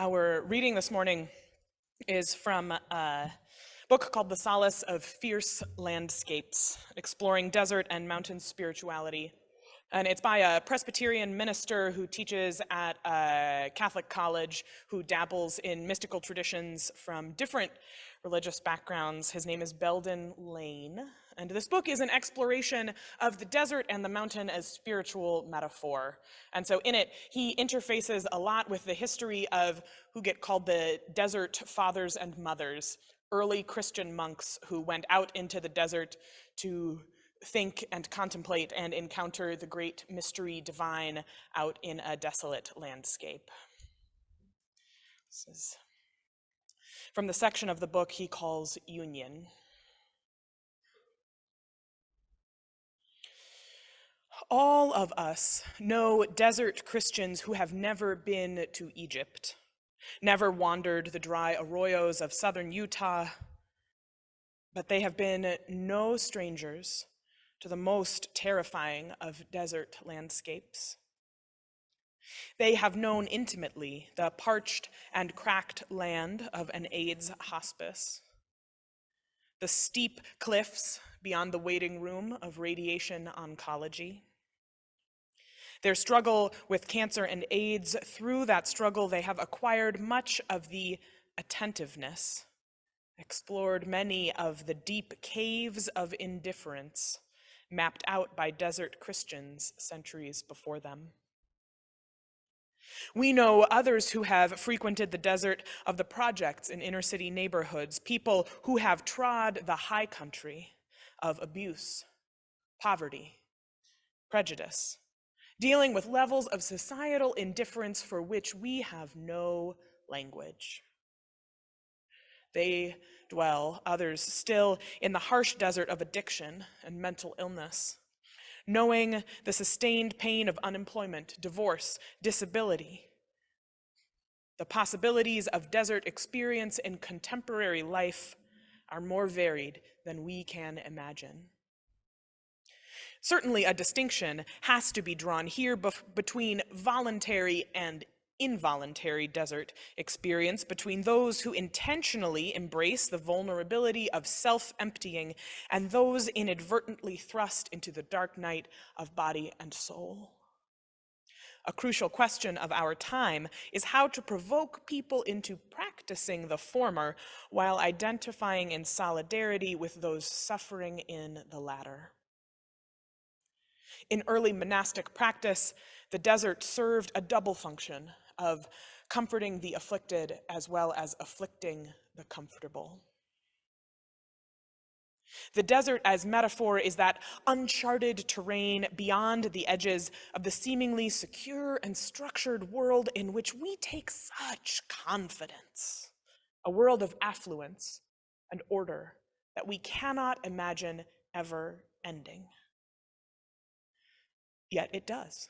Our reading this morning is from a book called The Solace of Fierce Landscapes, Exploring Desert and Mountain Spirituality. And it's by a Presbyterian minister who teaches at a Catholic college, who dabbles in mystical traditions from different religious backgrounds. His name is Belden Lane. And this book is an exploration of the desert and the mountain as spiritual metaphor. And so in it, he interfaces a lot with the history of who get called the desert fathers and mothers, early Christian monks who went out into the desert to think and contemplate and encounter the great mystery divine out in a desolate landscape. This is from the section of the book he calls Union. All of us know desert Christians who have never been to Egypt, never wandered the dry arroyos of southern Utah, but they have been no strangers to the most terrifying of desert landscapes. They have known intimately the parched and cracked land of an AIDS hospice, the steep cliffs beyond the waiting room of radiation oncology. Their struggle with cancer and AIDS, through that struggle, they have acquired much of the attentiveness, explored many of the deep caves of indifference mapped out by desert Christians centuries before them. We know others who have frequented the desert of the projects in inner city neighborhoods, people who have trod the high country of abuse, poverty, prejudice, dealing with levels of societal indifference for which we have no language. They dwell, others still, in the harsh desert of addiction and mental illness, knowing the sustained pain of unemployment, divorce, disability. The possibilities of desert experience in contemporary life are more varied than we can imagine. Certainly, a distinction has to be drawn here between voluntary and involuntary desert experience, between those who intentionally embrace the vulnerability of self-emptying and those inadvertently thrust into the dark night of body and soul. A crucial question of our time is how to provoke people into practicing the former while identifying in solidarity with those suffering in the latter. In early monastic practice, the desert served a double function of comforting the afflicted as well as afflicting the comfortable. The desert as metaphor is that uncharted terrain beyond the edges of the seemingly secure and structured world in which we take such confidence, a world of affluence and order that we cannot imagine ever ending. Yet it does.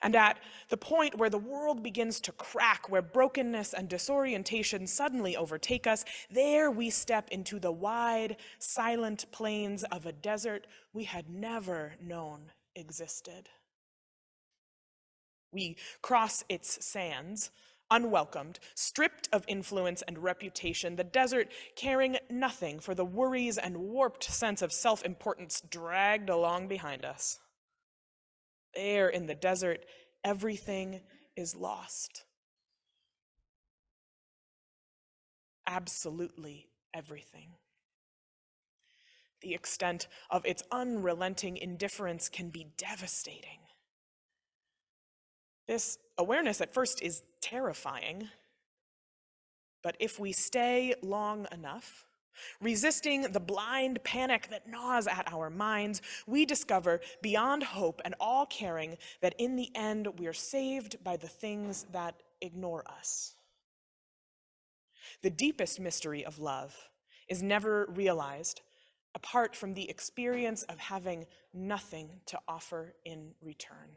And at the point where the world begins to crack, where brokenness and disorientation suddenly overtake us, there we step into the wide, silent plains of a desert we had never known existed. We cross its sands, unwelcomed, stripped of influence and reputation, the desert caring nothing for the worries and warped sense of self-importance dragged along behind us. There in the desert, everything is lost. Absolutely everything. The extent of its unrelenting indifference can be devastating. This awareness at first is terrifying, but if we stay long enough, resisting the blind panic that gnaws at our minds, we discover beyond hope and all caring that in the end we are saved by the things that ignore us. The deepest mystery of love is never realized apart from the experience of having nothing to offer in return.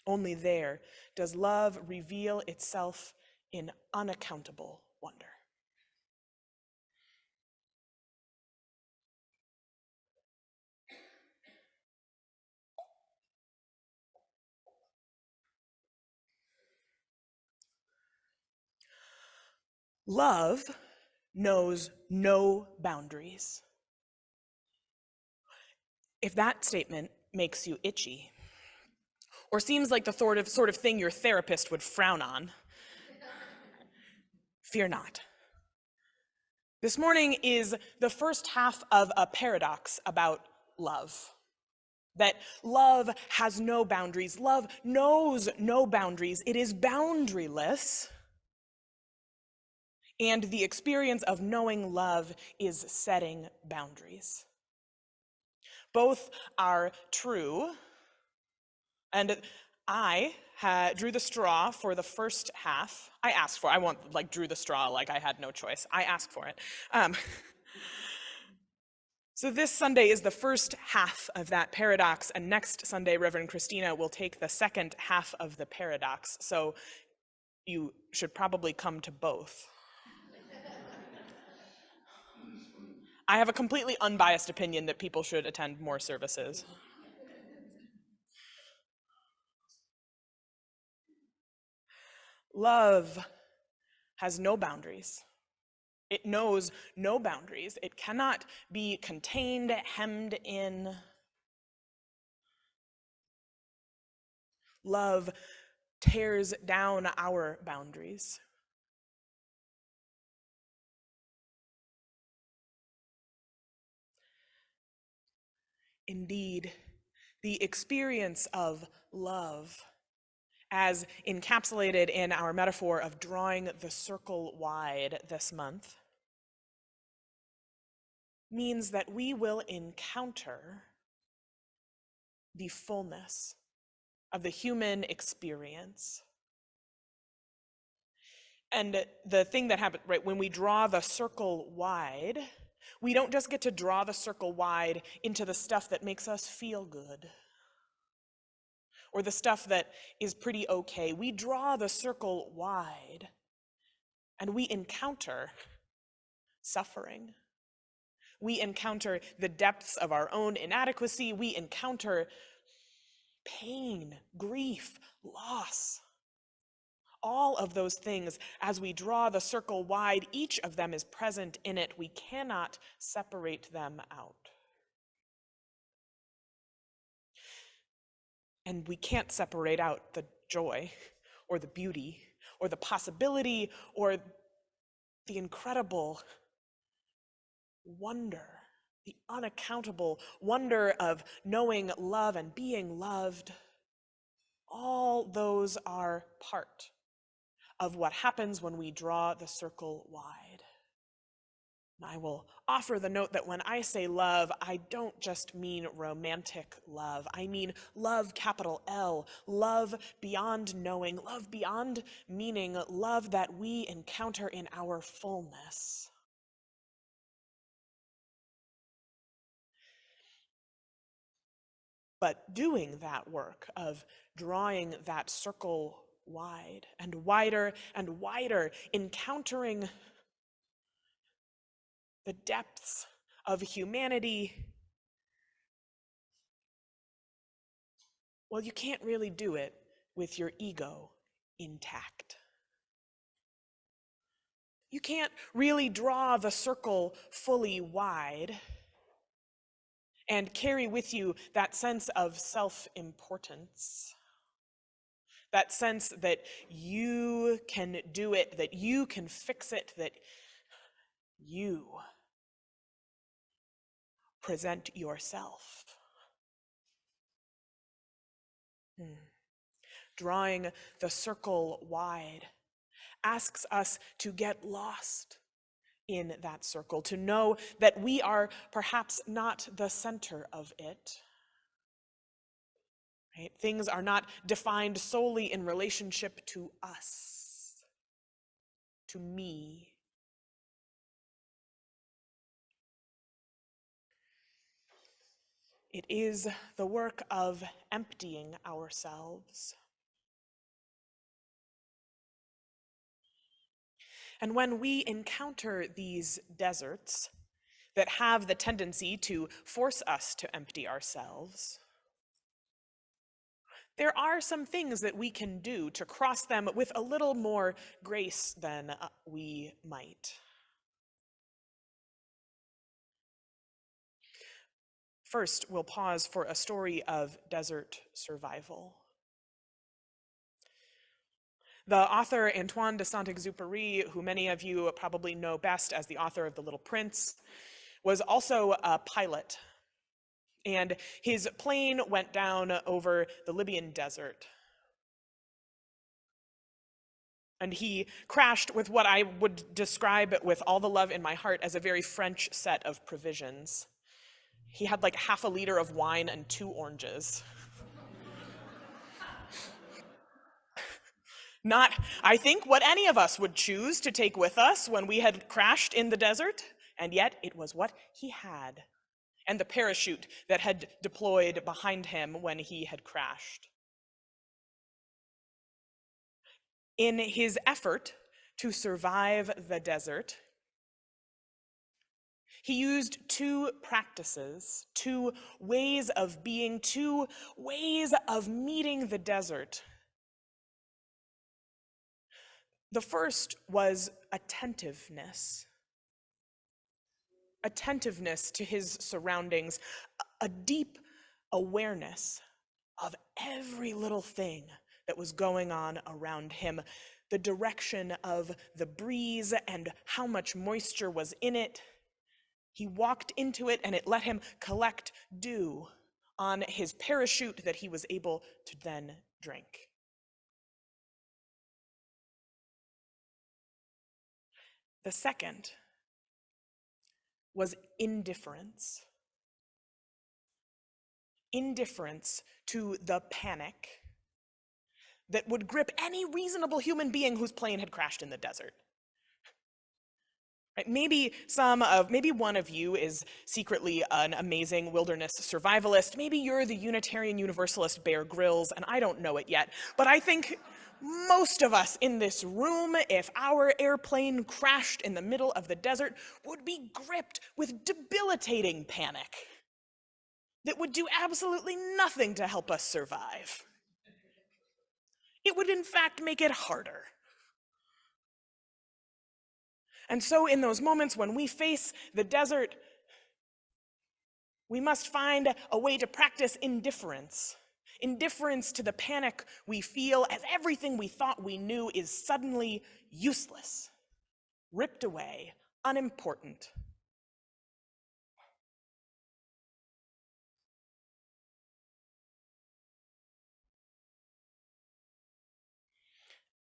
Only there does love reveal itself in unaccountable wonder. Love knows no boundaries. If that statement makes you itchy, or seems like the sort of thing your therapist would frown on, fear not. This morning is the first half of a paradox about love. That love has no boundaries. Love knows no boundaries. It is boundaryless. And the experience of knowing love is setting boundaries. Both are true. And I drew the straw for the first half. I asked for it. I drew the straw like I had no choice. I asked for it. So this Sunday is the first half of that paradox, and next Sunday, Reverend Christina will take the second half of the paradox. So you should probably come to both. I have a completely unbiased opinion that people should attend more services. Love has no boundaries. It knows no boundaries. It cannot be contained, hemmed in. Love tears down our boundaries. Indeed, the experience of love, as encapsulated in our metaphor of drawing the circle wide this month, means that we will encounter the fullness of the human experience. And the thing that happens, right, when we draw the circle wide, we don't just get to draw the circle wide into the stuff that makes us feel good or the stuff that is pretty okay. We draw the circle wide and we encounter suffering. We encounter the depths of our own inadequacy. We encounter pain, grief, loss. All of those things, as we draw the circle wide, each of them is present in it. We cannot separate them out. And we can't separate out the joy or the beauty or the possibility or the incredible wonder, the unaccountable wonder of knowing love and being loved. All those are part of what happens when we draw the circle wide. And I will offer the note that when I say love, I don't just mean romantic love. I mean love, capital L, love beyond knowing, love beyond meaning, love that we encounter in our fullness. But doing that work of drawing that circle wide and wider, encountering the depths of humanity, well, you can't really do it with your ego intact. You can't really draw the circle fully wide and carry with you that sense of self-importance, that sense that you can do it, that you can fix it, that you present yourself. Drawing the circle wide asks us to get lost in that circle, to know that we are perhaps not the center of it. Right? Things are not defined solely in relationship to us, to me. It is the work of emptying ourselves. And when we encounter these deserts that have the tendency to force us to empty ourselves, there are some things that we can do to cross them with a little more grace than we might. First, we'll pause for a story of desert survival. The author Antoine de Saint-Exupéry, who many of you probably know best as the author of The Little Prince, was also a pilot. And his plane went down over the Libyan desert. And he crashed with what I would describe with all the love in my heart as a very French set of provisions. He had like half a liter of wine and 2 oranges. Not, I think, what any of us would choose to take with us when we had crashed in the desert, and yet it was what he had, and the parachute that had deployed behind him when he had crashed. In his effort to survive the desert, he used 2 practices, 2 ways of being, 2 ways of meeting the desert. The first was attentiveness. Attentiveness to his surroundings, a deep awareness of every little thing that was going on around him, the direction of the breeze and how much moisture was in it. He walked into it and it let him collect dew on his parachute that he was able to then drink. The second was indifference. Indifference to the panic that would grip any reasonable human being whose plane had crashed in the desert. Right? Maybe one of you is secretly an amazing wilderness survivalist. Maybe you're the Unitarian Universalist Bear Grylls, and I don't know it yet. But I think most of us in this room, if our airplane crashed in the middle of the desert, would be gripped with debilitating panic that would do absolutely nothing to help us survive. It would, in fact, make it harder. And so in those moments when we face the desert, we must find a way to practice indifference. Indifference to the panic we feel as everything we thought we knew is suddenly useless, ripped away, unimportant.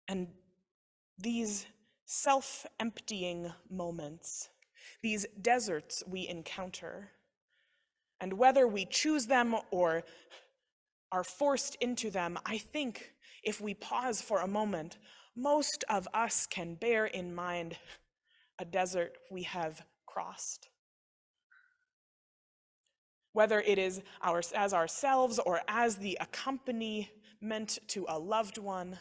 And these self-emptying moments, these deserts we encounter, and whether we choose them or are forced into them, I think if we pause for a moment, most of us can bear in mind a desert we have crossed. Whether it is as ourselves or as the accompaniment to a loved one,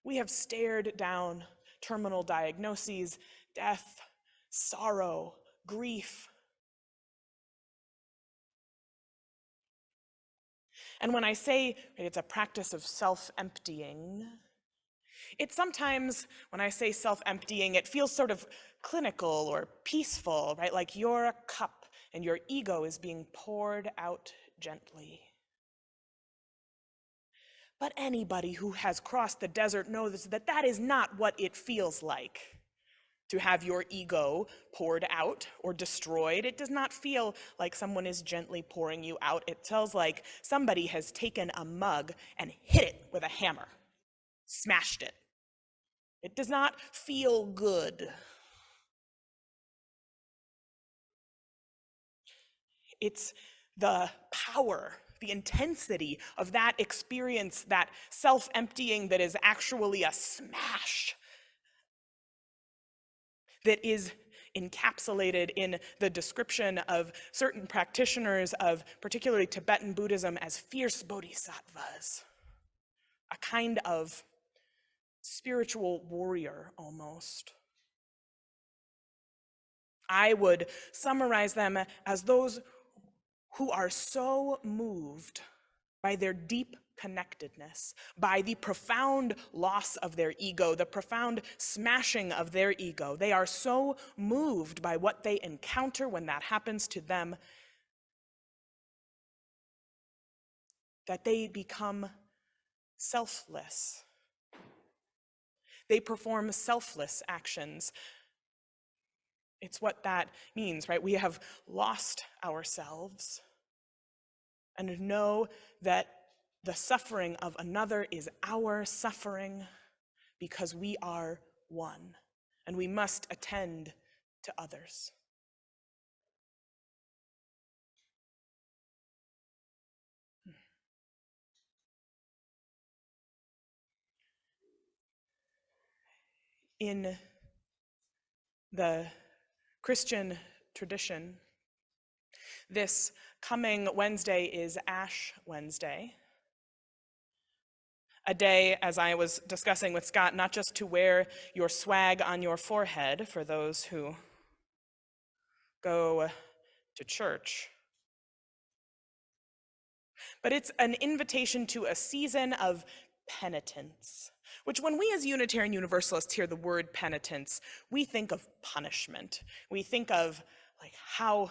we have stared down terminal diagnoses, death, sorrow, grief. And when I say it's a practice of self-emptying, it sometimes, when I say self-emptying, it feels sort of clinical or peaceful, right? Like you're a cup and your ego is being poured out gently. But anybody who has crossed the desert knows that that is not what it feels like to have your ego poured out or destroyed. It does not feel like someone is gently pouring you out. It feels like somebody has taken a mug and hit it with a hammer, smashed it. It does not feel good. It's the power, the intensity of that experience, that self-emptying that is actually a smash, that is encapsulated in the description of certain practitioners of particularly Tibetan Buddhism as fierce bodhisattvas, a kind of spiritual warrior almost. I would summarize them as those who are so moved by their deep connectedness, by the profound loss of their ego, the profound smashing of their ego. They are so moved by what they encounter when that happens to them that they become selfless. They perform selfless actions. It's what that means, right? We have lost ourselves and know that the suffering of another is our suffering because we are one, and we must attend to others. In the Christian tradition, this coming Wednesday is Ash Wednesday, a day, as I was discussing with Scott, not just to wear your swag on your forehead for those who go to church, but it's an invitation to a season of penitence, which when we as Unitarian Universalists hear the word penitence, we think of punishment. We think of like how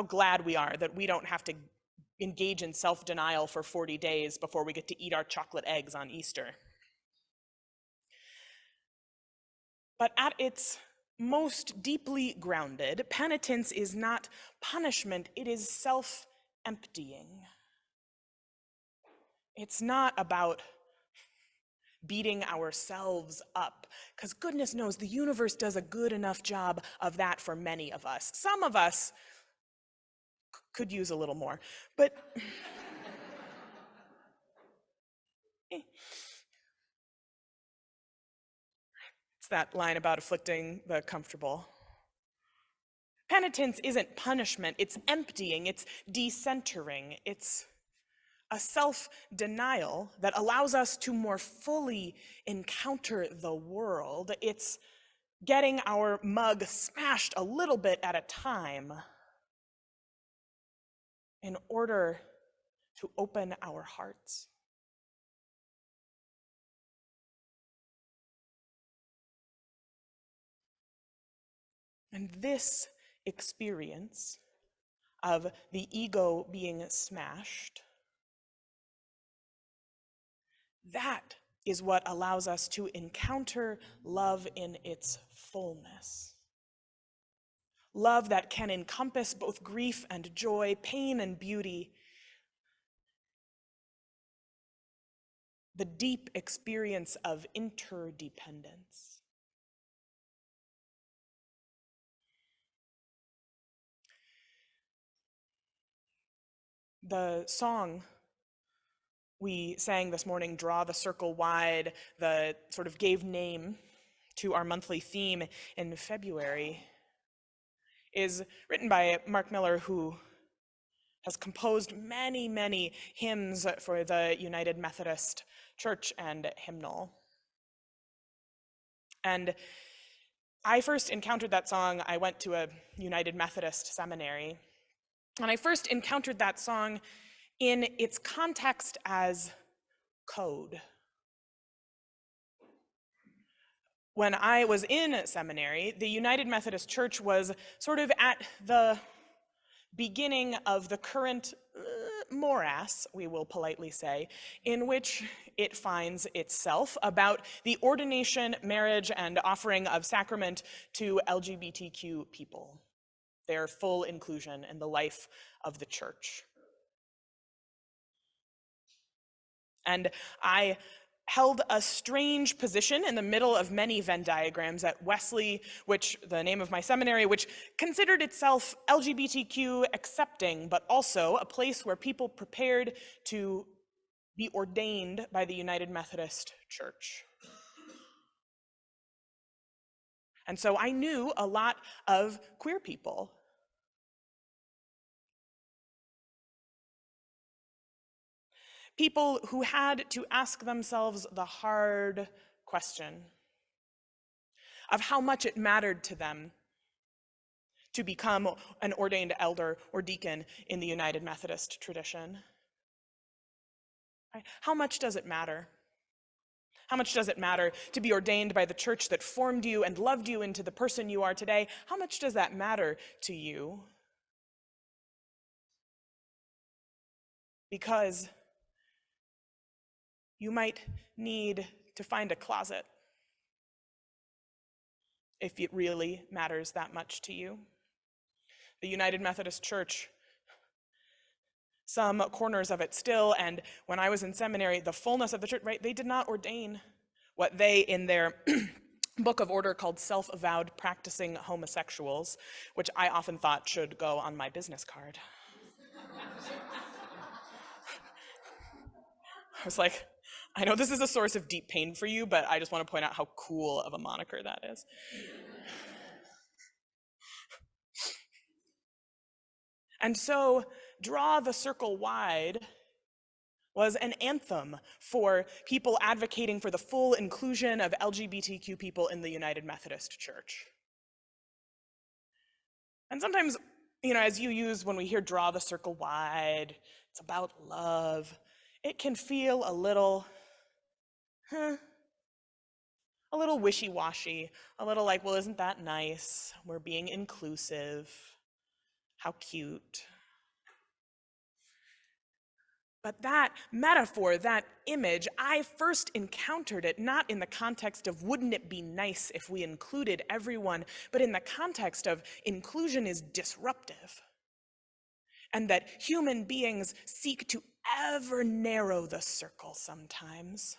glad we are that we don't have to engage in self-denial for 40 days before we get to eat our chocolate eggs on Easter. But at its most deeply grounded, penitence is not punishment, it is self-emptying. It's not about beating ourselves up, because goodness knows the universe does a good enough job of that for many of us. Some of us could use a little more, but it's that line about afflicting the comfortable. Penitence isn't punishment, it's emptying, it's decentering, it's a self-denial that allows us to more fully encounter the world. It's getting our mug smashed a little bit at a time in order to open our hearts. And this experience of the ego being smashed, that is what allows us to encounter love in its fullness. Love that can encompass both grief and joy, pain and beauty. The deep experience of interdependence. The song we sang this morning, Draw the Circle Wide, that sort of gave name to our monthly theme in February, is written by Mark Miller, who has composed many, many hymns for the United Methodist Church and hymnal. And I first encountered that song, I went to a United Methodist seminary, and I first encountered that song in its context as code. When I was in seminary, the United Methodist Church was sort of at the beginning of the current morass, we will politely say, in which it finds itself about the ordination, marriage, and offering of sacrament to LGBTQ people, their full inclusion in the life of the church. And I held a strange position in the middle of many Venn diagrams at Wesley, which, the name of my seminary, which considered itself LGBTQ accepting, but also a place where people prepared to be ordained by the United Methodist Church. And so I knew a lot of queer people. People who had to ask themselves the hard question of how much it mattered to them to become an ordained elder or deacon in the United Methodist tradition. Right? How much does it matter? How much does it matter to be ordained by the church that formed you and loved you into the person you are today? How much does that matter to you? Because you might need to find a closet if it really matters that much to you. The United Methodist Church, some corners of it still, and when I was in seminary, the fullness of the church, right? They did not ordain what they, in their book of order called self-avowed practicing homosexuals, which I often thought should go on my business card. I was like, I know this is a source of deep pain for you, but I just want to point out how cool of a moniker that is. And so, Draw the Circle Wide was an anthem for people advocating for the full inclusion of LGBTQ people in the United Methodist Church. And sometimes, as you use when we hear Draw the Circle Wide, it's about love, it can feel a little wishy-washy, a little like, well, isn't that nice? We're being inclusive. How cute. But that metaphor, that image, I first encountered it not in the context of wouldn't it be nice if we included everyone, but in the context of inclusion is disruptive. And that human beings seek to ever narrow the circle sometimes.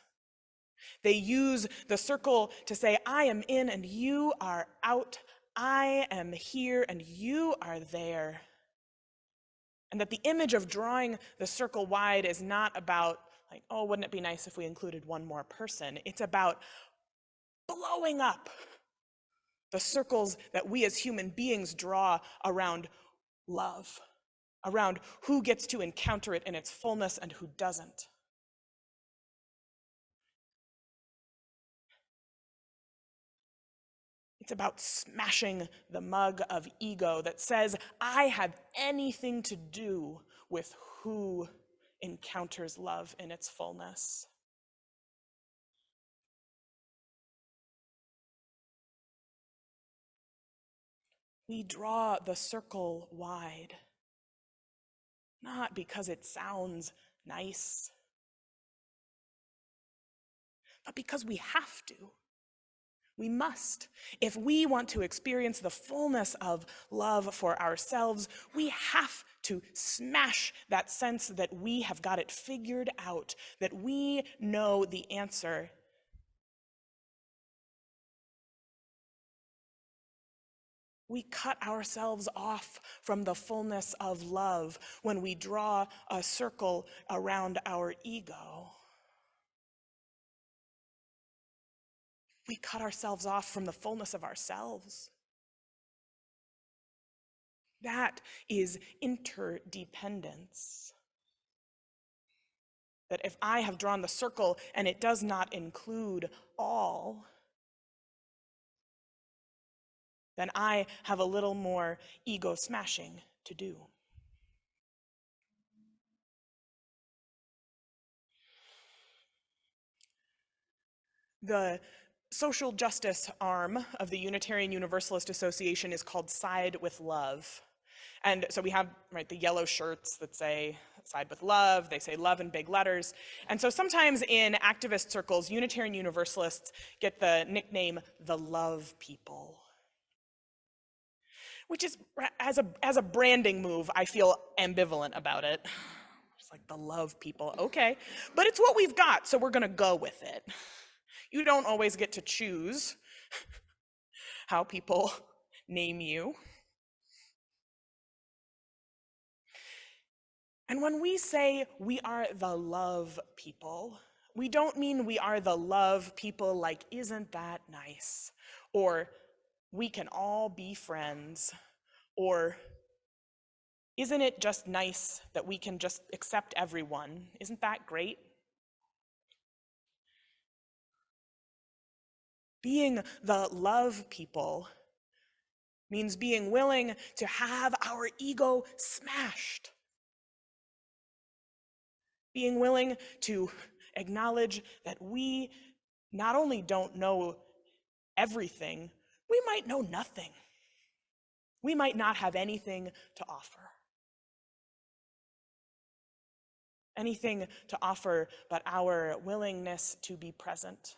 They use the circle to say, I am in and you are out. I am here and you are there. And that the image of drawing the circle wide is not about, like, oh, wouldn't it be nice if we included one more person? It's about blowing up the circles that we as human beings draw around love, around who gets to encounter it in its fullness and who doesn't. It's about smashing the mug of ego that says, I have anything to do with who encounters love in its fullness. We draw the circle wide, not because it sounds nice, but because we have to. We must. If we want to experience the fullness of love for ourselves, we have to smash that sense that we have got it figured out, that we know the answer. We cut ourselves off from the fullness of love when we draw a circle around our ego. We cut ourselves off from the fullness of ourselves. That is interdependence. That if I have drawn the circle and it does not include all, then I have a little more ego smashing to do. The social justice arm of the Unitarian Universalist Association is called Side with Love. And so we have, the yellow shirts that say Side with Love, they say love in big letters. And so sometimes in activist circles, Unitarian Universalists get the nickname the Love People. Which is, as a branding move, I feel ambivalent about it. It's like the Love People, okay. But it's what we've got, so we're gonna go with it. You don't always get to choose how people name you. And when we say we are the love people, we don't mean we are the love people like, isn't that nice? Or we can all be friends. Or isn't it just nice that we can just accept everyone? Isn't that great? Being the love people means being willing to have our ego smashed. being willing to acknowledge that we not only don't know everything, we might know nothing. We might not have anything to offer. Anything to offer but our willingness to be present,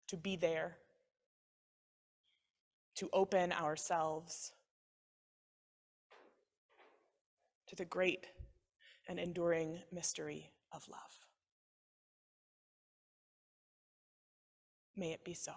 to be there, to open ourselves to the great and enduring mystery of love. May it be so.